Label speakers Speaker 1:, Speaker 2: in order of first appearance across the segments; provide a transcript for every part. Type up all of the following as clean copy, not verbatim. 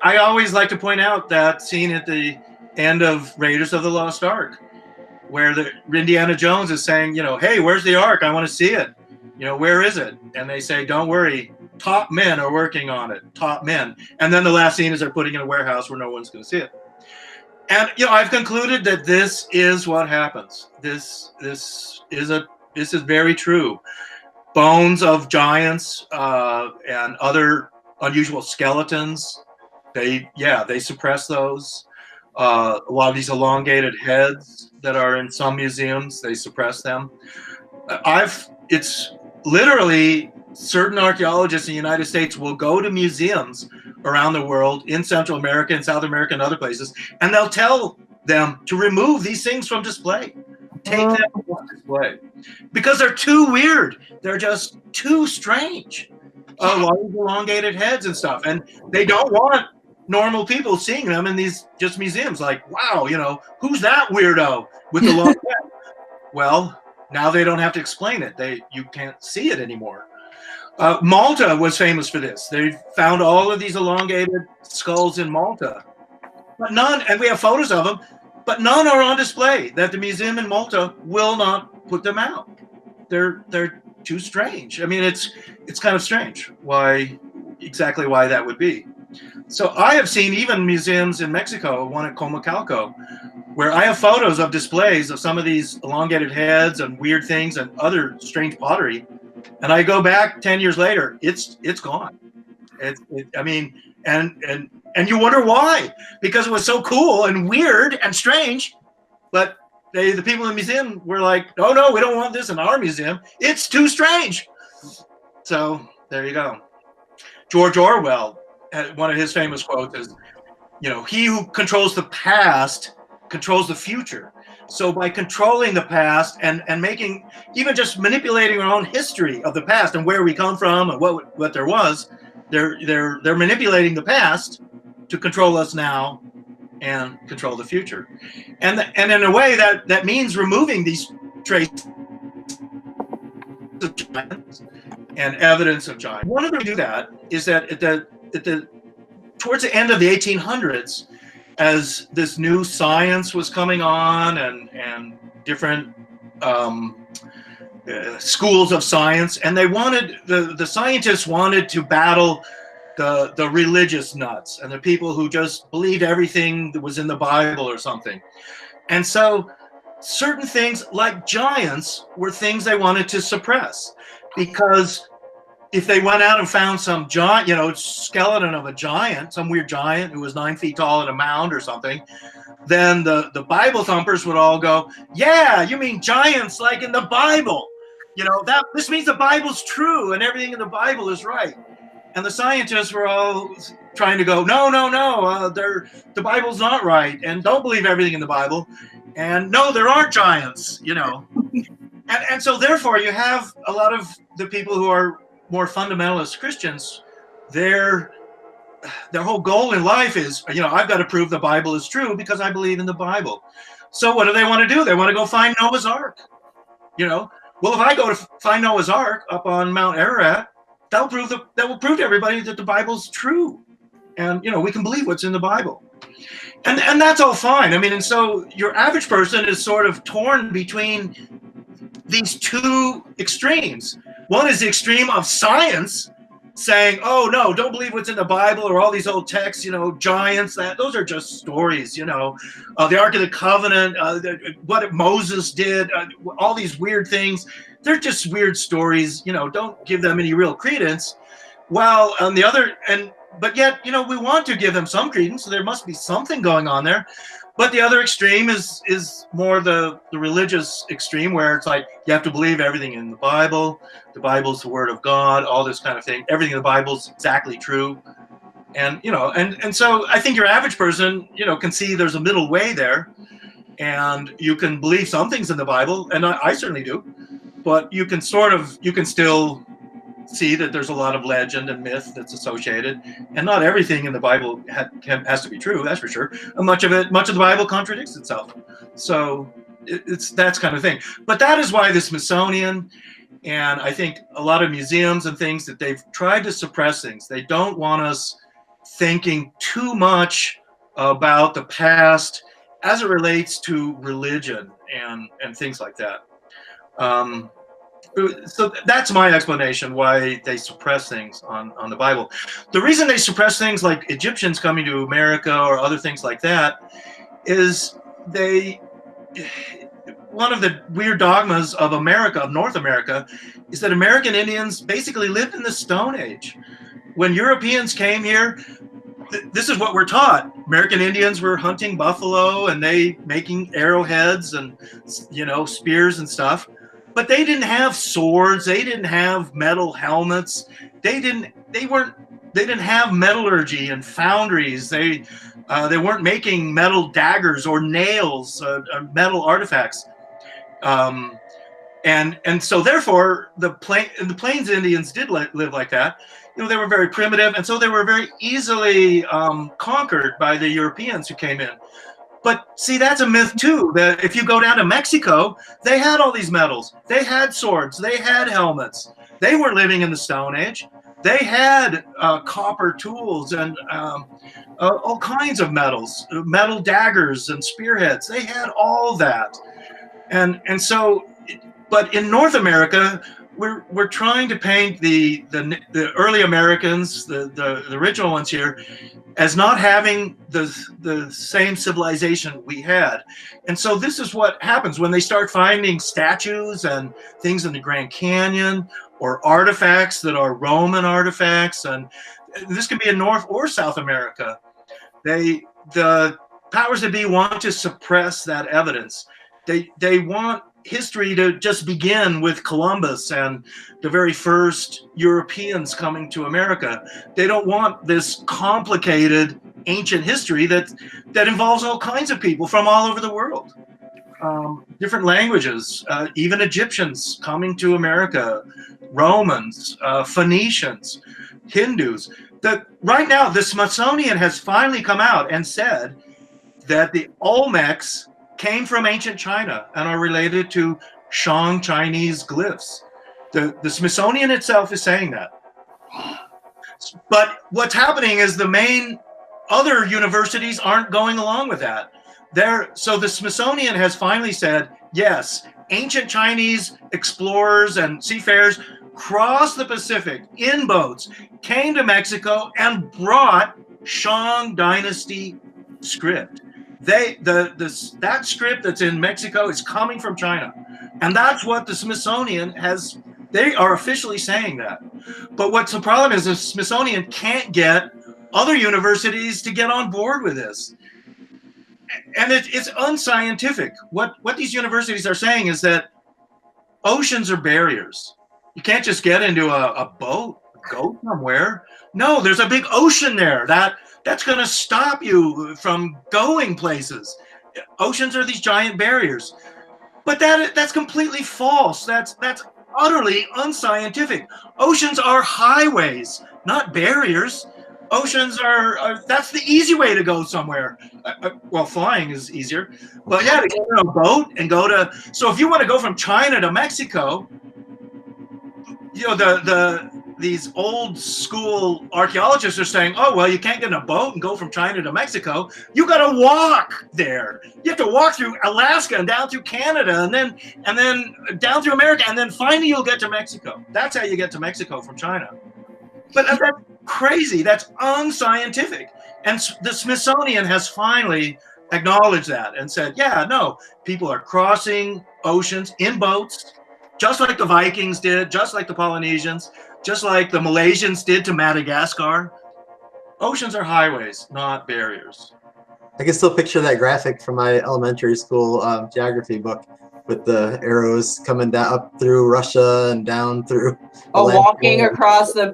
Speaker 1: I always like to point out that scene at the end of Raiders of the Lost Ark, where the Indiana Jones is saying, you know, hey, where's the Ark? I want to see it. You know, where is it? And they say, don't worry, top men are working on it, top men. And then the last scene is they're putting it in a warehouse where no one's going to see it. And you know, I've concluded that this is what happens. This is very true. Bones of giants and other unusual skeletons. They suppress those. A lot of these elongated heads that are in some museums, they suppress them. It's literally certain archaeologists in the United States will go to museums around the world, in Central America and South America and other places, and they'll tell them to remove these things from display. Take them off display. Because they're too weird. They're just too strange. A lot of elongated heads and stuff. And they don't want normal people seeing them in these just museums. Like, wow, you know, who's that weirdo with the long head? Well, now they don't have to explain it. You can't see it anymore. Malta was famous for this. They found all of these elongated skulls in Malta, but none, and we have photos of them, but none are on display. That the museum in Malta will not put them out. They're too strange. I mean, it's kind of strange exactly why that would be. So I have seen even museums in Mexico, one at Comacalco, where I have photos of displays of some of these elongated heads and weird things and other strange pottery. And I go back 10 years later, it's gone. I mean, and you wonder why, because it was so cool and weird and strange, but the people in the museum were like, oh no, we don't want this in our museum. It's too strange. So there you go. George Orwell, one of his famous quotes is, you know, he who controls the past controls the future. So by controlling the past and making, even just manipulating our own history of the past and where we come from and what there was, they're manipulating the past to control us now and control the future. And in a way that means removing these traits of giants and evidence of giants. One of the ways to do that is that towards the end of the 1800s, as this new science was coming on and different schools of science, and they wanted, the scientists wanted to battle the religious nuts and the people who just believed everything that was in the Bible or something. And so certain things like giants were things they wanted to suppress, because if they went out and found some giant, you know, skeleton of a giant, some weird giant who was 9 feet tall in a mound or something, then the Bible thumpers would all go, yeah, you mean giants like in the Bible. You know, this means the Bible's true and everything in the Bible is right. And the scientists were all trying to go, no, the Bible's not right, and don't believe everything in the Bible. And no, there aren't giants, you know. and so therefore you have a lot of the people who are more fundamentalist Christians, their whole goal in life is, you know, I've got to prove the Bible is true because I believe in the Bible. So what do they want to do? They want to go find Noah's Ark. You know, well, if I go to find Noah's Ark up on Mount Ararat, that will prove to everybody that the Bible's true, and you know, we can believe what's in the Bible, and that's all fine. I mean, and so your average person is sort of torn between these two extremes. One is the extreme of science, saying, oh no, don't believe what's in the Bible or all these old texts, you know, giants, those are just stories, you know, the Ark of the Covenant, what Moses did, all these weird things, they're just weird stories, you know, don't give them any real credence. While on the other, but yet, you know, we want to give them some credence, so there must be something going on there. But the other extreme is more the religious extreme, where it's like you have to believe everything in the Bible. The Bible's the word of God, all this kind of thing. Everything in the Bible's exactly true. And, you know, and so I think your average person, you know, can see there's a middle way there. And you can believe some things in the Bible, and I certainly do. But you can still see that there's a lot of legend and myth that's associated, and not everything in the Bible has to be true. That's for sure. Much of the Bible contradicts itself. So that's kind of thing. But that is why the Smithsonian, and I think a lot of museums and things, that they've tried to suppress things. They don't want us thinking too much about the past as it relates to religion and things like that. So that's my explanation why they suppress things on the Bible. The reason they suppress things like Egyptians coming to America or other things like that is one of the weird dogmas of America, of North America, is that American Indians basically lived in the Stone Age. When Europeans came here, this is what we're taught. American Indians were hunting buffalo and they making arrowheads and, you know, spears and stuff. But they didn't have swords. They didn't have metal helmets. They didn't have metallurgy and foundries. They weren't making metal daggers or nails, metal artifacts. And so therefore the Plains Indians did live like that. You know, they were very primitive, and so they were very easily conquered by the Europeans who came in. But see, that's a myth too, that if you go down to Mexico, they had all these metals. They had swords. They had helmets. They were living in the Stone Age. They had copper tools and all kinds of metals, metal daggers and spearheads. They had all that. And so, but in North America, we're trying to paint the early Americans, the original ones here, as not having the same civilization we had. And so this is what happens when they start finding statues and things in the Grand Canyon or artifacts that are Roman artifacts. And this can be in North or South America. The powers that be want to suppress that evidence. They want history to just begin with Columbus and the very first Europeans coming to America. They don't want this complicated ancient history that involves all kinds of people from all over the world. Different languages, even Egyptians coming to America, Romans, Phoenicians, Hindus. Right now, the Smithsonian has finally come out and said that the Olmecs came from ancient China and are related to Shang Chinese glyphs. The Smithsonian itself is saying that. But what's happening is the main other universities aren't going along with that. So the Smithsonian has finally said, yes, ancient Chinese explorers and seafarers crossed the Pacific in boats, came to Mexico, and brought Shang Dynasty script. That script that's in Mexico is coming from China. And that's what the Smithsonian has, they are officially saying that. But what's the problem is the Smithsonian can't get other universities to get on board with this. And it's unscientific. What these universities are saying is that oceans are barriers. You can't just get into a boat, go somewhere. No, there's a big ocean there that's going to stop you from going places. Oceans are these giant barriers. But that's completely false. That's utterly unscientific. Oceans are highways, not barriers. Oceans that's the easy way to go somewhere. Well, flying is easier. But yeah, to get in a boat and go to, so if you want to go from China to Mexico, you know, these old school archaeologists are saying, oh, well, you can't get in a boat and go from China to Mexico. You got to walk there. You have to walk through Alaska and down through Canada and then down through America. And then finally you'll get to Mexico. That's how you get to Mexico from China. But that's crazy. That's unscientific. And the Smithsonian has finally acknowledged that and said, yeah, no, people are crossing oceans in boats, just like the Vikings did, just like the Polynesians, just like the Malaysians did to Madagascar. Oceans are highways, not barriers.
Speaker 2: I can still picture that graphic from my elementary school geography book with the arrows coming down up through Russia and down through.
Speaker 3: Walking across the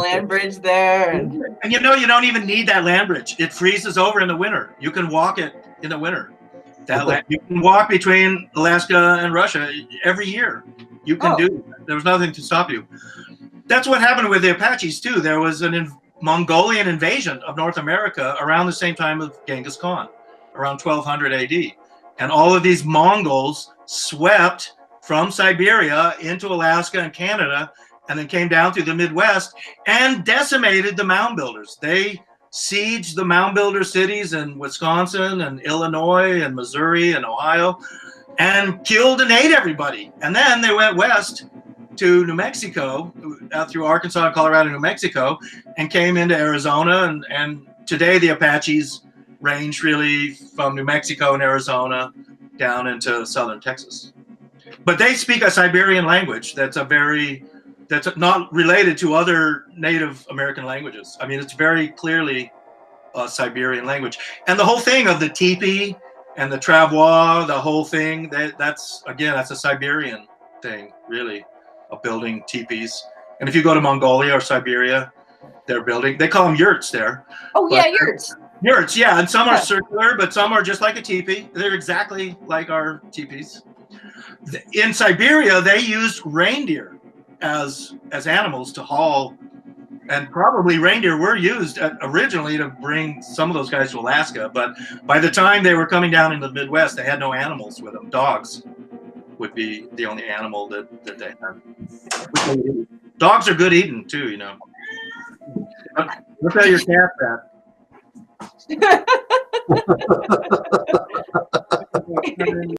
Speaker 3: land bridge there. And
Speaker 1: you know, you don't even need that land bridge. It freezes over in the winter. You can walk it in the winter. You can walk between Alaska and Russia every year. You can do it. There was nothing to stop you. That's what happened with the Apaches too. There was an Mongolian invasion of North America around the same time of Genghis Khan, around 1200 AD. And all of these Mongols swept from Siberia into Alaska and Canada, and then came down through the Midwest and decimated the mound builders. They sieged the mound builder cities in Wisconsin and Illinois and Missouri and Ohio and killed and ate everybody. And then they went west to New Mexico, out through Arkansas, Colorado, New Mexico, and came into Arizona. And today the Apaches range really from New Mexico and Arizona down into southern Texas. But they speak a Siberian language that's not related to other Native American languages. I mean, it's very clearly a Siberian language. And the whole thing of the teepee and the travois, the whole thing, that's a Siberian thing, really, of building teepees. And if you go to Mongolia or Siberia, they call them yurts there.
Speaker 3: Oh, yeah, yurts.
Speaker 1: Yurts, yeah. And some are circular, but some are just like a teepee. They're exactly like our teepees. In Siberia, they used reindeer as animals to haul, and probably reindeer were used originally to bring some of those guys to Alaska. But by the time they were coming down into the Midwest, they had no animals with them. Dogs would be the only animal that they had. Dogs are good eating too, you know. Look how your cat's at.